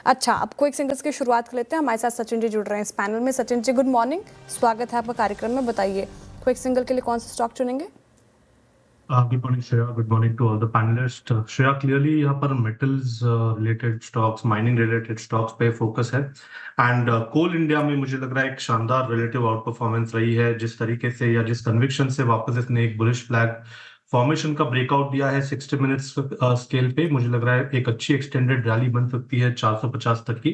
अच्छा, अब quick singles की शुरुआत कर लेते हैं। हमारे साथ सचिन जी जुड़ रहे हैं इस पैनल में। सचिन जी, गुड मॉर्निंग, स्वागत है आपका कार्यक्रम में। बताइए, क्विक सिंगल के लिए कौन सा स्टॉक चुनेंगे? Good morning Shreya, good morning to all the panelist. Shreya, clearly यहाँ पर metals related stocks, mining related stocks पे फोकस है। एंड कोल इंडिया में मुझे लग रहा है एक शानदार रिलेटिव आउट परफॉर्मेंस रही है। जिस तरीके से या जिस कन्विक्शन से वापस इसने एक बुलिश फ्लैग फॉर्मेशन का ब्रेकआउट दिया है 60 मिनट्स स्केल पे, मुझे लग रहा है एक अच्छी एक्सटेंडेड रैली बन सकती है 450 तक की।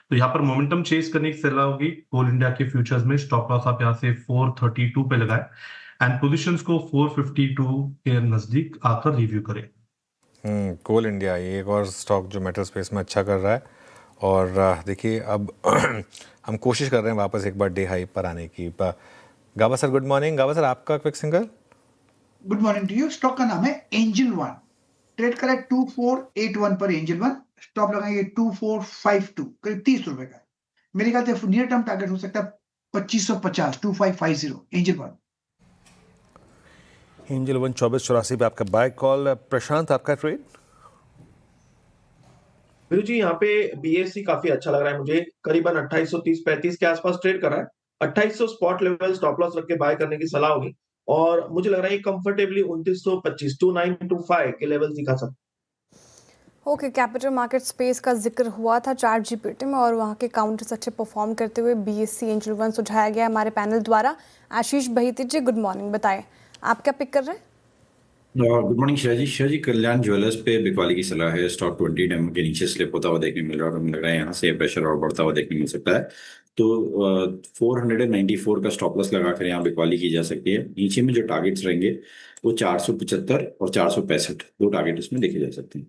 तो यहाँ पर मोमेंटम चेस करने की सलाह होगी कोल इंडिया के फ्यूचर्स में। स्टॉप लॉस आप यहाँ से 432 पे लगाए एंड पोजीशंस को 452 के नजदीक आकर रिव्यू करें। कोल इंडिया ये एक और स्टॉक जो मेटल स्पेस में अच्छा कर रहा है। और देखिए अब हम कोशिश कर रहे हैं वापस एक बार डे हाई पर आने की। Gaba sir, good morning. Gaba sir, आपका quick single? Good morning to you. Stock का नाम है एंजल वन। ट्रेड करा 2481 पर एंजल वन। स्टॉप लगाएंगे 2452, करीब 30 रुपए का। मेरे ख्याल से नियर टर्म टारगेट हो सकता है 2550, 2550 एंजल वन। एंजल वन 2484 पे आपका बाय कॉल। प्रशांत, आपका ट्रेड? वीरू जी, यहाँ पे बीएससी काफी अच्छा लग रहा है मुझे। करीबन 2830-35 के आसपास ट्रेड कर रहा है। 2800 स्पॉट लेवल स्टॉप लॉस रख के बाय करने की सलाह होगी। और मुझे लग रहा है कंफर्टेबली 2925, 2925 के लेवल दिखा सकते। ओके, कैपिटल मार्केट स्पेस का जिक्र हुआ था चार्ट जीपीटी में और वहाँ के काउंटर्स अच्छे परफॉर्म करते हुए बीएससी एंजल वन सुझाया गया हमारे पैनल द्वारा। आशीष बहीती जी, गुड मॉर्निंग, बताएं आप क्या पिक कर रहे हैं? गुड मॉर्निंग शाह जी, कल्याण ज्वेलर्स पे बिकवाली की सलाह है। स्टॉक 20 डैम के नीचे स्लिप होता हुआ देखने मिल रहा है और हमें लग रहा है यहाँ से प्रेशर और बढ़ता हुआ देखने मिल सकता है। तो 494 का स्टॉप लॉस लगाकर यहाँ बिकवाली की जा सकती है। नीचे में जो टारगेट्स रहेंगे वो 475 और 465, दो टारगेट इसमें देखे जा सकते हैं।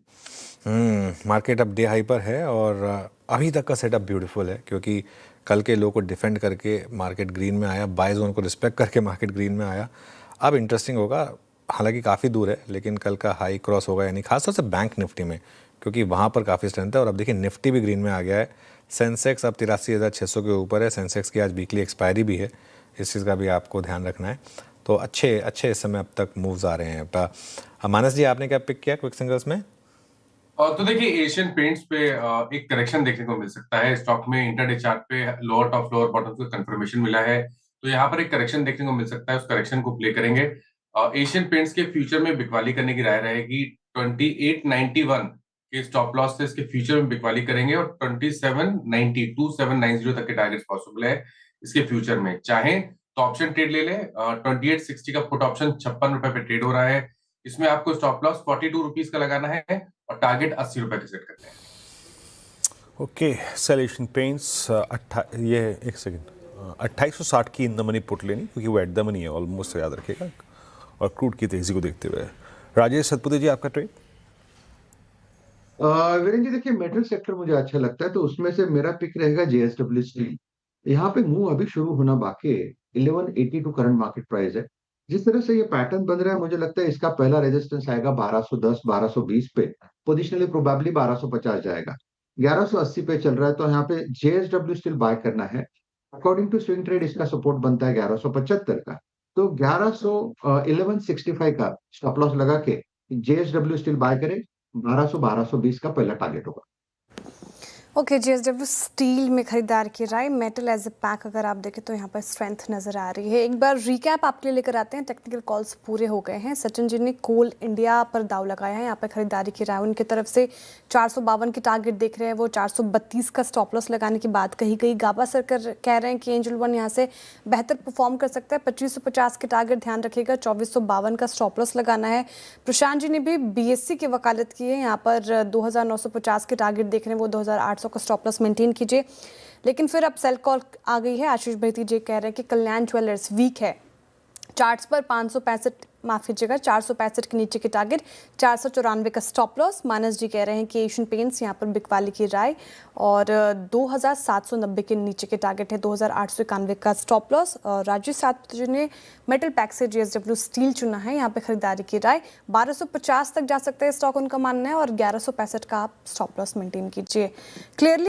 मार्केट अब डे हाई पर है और अभी तक का सेटअप ब्यूटीफुल है क्योंकि कल के लो को डिफेंड करके मार्केट ग्रीन में आया, बाय जोन को रिस्पेक्ट करके मार्केट ग्रीन में आया। अब इंटरेस्टिंग होगा, हालांकि काफ़ी दूर है लेकिन कल का हाई क्रॉस होगा, यानी खासतौर से बैंक निफ्टी में, क्योंकि वहाँ पर काफ़ी स्ट्रेंथ है। और अब देखिए निफ्टी भी ग्रीन में आ गया है। सेंसेक्स अब 83,600 के ऊपर है। सेंसेक्स की आज वीकली एक्सपायरी भी है, इस चीज़ का भी आपको ध्यान रखना है। तो अच्छे अच्छे इस समय अब तक मूव्स आ रहे हैं। मानस जी, आपने क्या पिक किया क्विक सिंगल्स में? तो देखिए, एशियन पेंट्स पे एक करेक्शन देखने को मिल सकता है। स्टॉक में इंटरडे चार्ट पे लोअर टॉप लोअर बॉटम का कंफर्मेशन मिला है, तो यहाँ पर एक करेक्शन देखने को मिल सकता है। उस करेक्शन को प्ले करेंगे। एशियन पेंट्स के फ्यूचर में बिकवाली करने की राय रहेगी। 2891 के स्टॉप लॉस से इसके फ्यूचर में बिकवाली करेंगे और 2790 तक के टारगेट्स पॉसिबल है इसके फ्यूचर में। चाहे तो ऑप्शन ट्रेड ले लें। 2860 का पुट ऑप्शन 56 रुपए पे ट्रेड हो रहा है। इसमें आपको स्टॉप लॉस 42 रुपीज का लगाना है और टारगेट 80 रुपए के सेट करते हैं। ओके, सेल एशियन पेंट्स ये एक सेकंड 2860 की इन द मनी पुट लेनी, क्योंकि वो एट द मनी है ऑलमोस्ट, याद रखिएगा। और क्रूड की तेजी को देखते हुए राजेश सतपुते जी, आपका ट्रेड? वीरेंद्र जी, देखिए मेटल सेक्टर मुझे अच्छा लगता है, तो उसमें से मेरा पिक रहेगा जेएसडब्ल्यू स्टील। यहाँ पे मूव अभी शुरू होना बाकी है। 1182 करंट मार्केट प्राइस है। जिस तरह से ये पैटर्न बन रहा है, मुझे लगता है इसका पहला रेजिस्टेंस आएगा 1210 1220 पे। पोजिशनली प्रोबेबली 1250 जाएगा। 1180 पे चल रहा है, तो यहाँ पे जेएसडब्ल्यू स्टील बाय करना है। अकॉर्डिंग टू स्विंग ट्रेड इसका सपोर्ट बनता है 1175 का। तो 1165 का स्टॉप लॉस लगा के जेएसडब्ल्यू स्टील बाय करें। 1200-1220 का पहला टारगेट होगा। ओके, जेएसडब्ल्यू स्टील में खरीदार की राय। मेटल एज ए पैक अगर आप देखें तो यहाँ पर स्ट्रेंथ नजर आ रही है। एक बार रिकैप आपके लिए लेकर आते हैं। टेक्निकल कॉल्स पूरे हो गए हैं। सचिन जी ने कोल इंडिया पर दाव लगाया है, यहाँ पर खरीदारी की राय उनकी तरफ से। 452 की टारगेट देख रहे हैं वो। 432 का स्टॉप लॉस लगाने की बात कही गई। गाबा सर कह रहे हैं कि एंजल वन यहाँ से बेहतर परफॉर्म कर सकता है। 2550 के टारगेट ध्यान रखिएगा। 2452 का स्टॉप लॉस लगाना है। प्रशांत जी ने भी बीएससी की वकालत की है, यहाँ पर 2950 के टारगेट देख रहे हैं वो। 2800 का स्टॉप लॉस मेंटेन कीजिए। लेकिन फिर अब सेल कॉल आ गई है। आशीष भैती जी कह रहे हैं कि कल्याण ज्वेलर्स वीक है। चार्ट्स पर 565, माफ कीजिएगा, 465 के नीचे के टारगेट, 494 का स्टॉप लॉस। मानस जी कह रहे हैं कि एशियन पेंट्स यहाँ पर बिकवाली की राय और 2790 के नीचे के टारगेट है। 2891 का स्टॉप लॉस। और राजीव सात जी ने मेटल पैक से जेएसडब्ल्यू स्टील चुना है, यहाँ पे खरीदारी की राय। 1250 तक जा सकता है स्टॉक उनका मानना है और 1165 का आप स्टॉप लॉस मेंटेन कीजिए। क्लियरली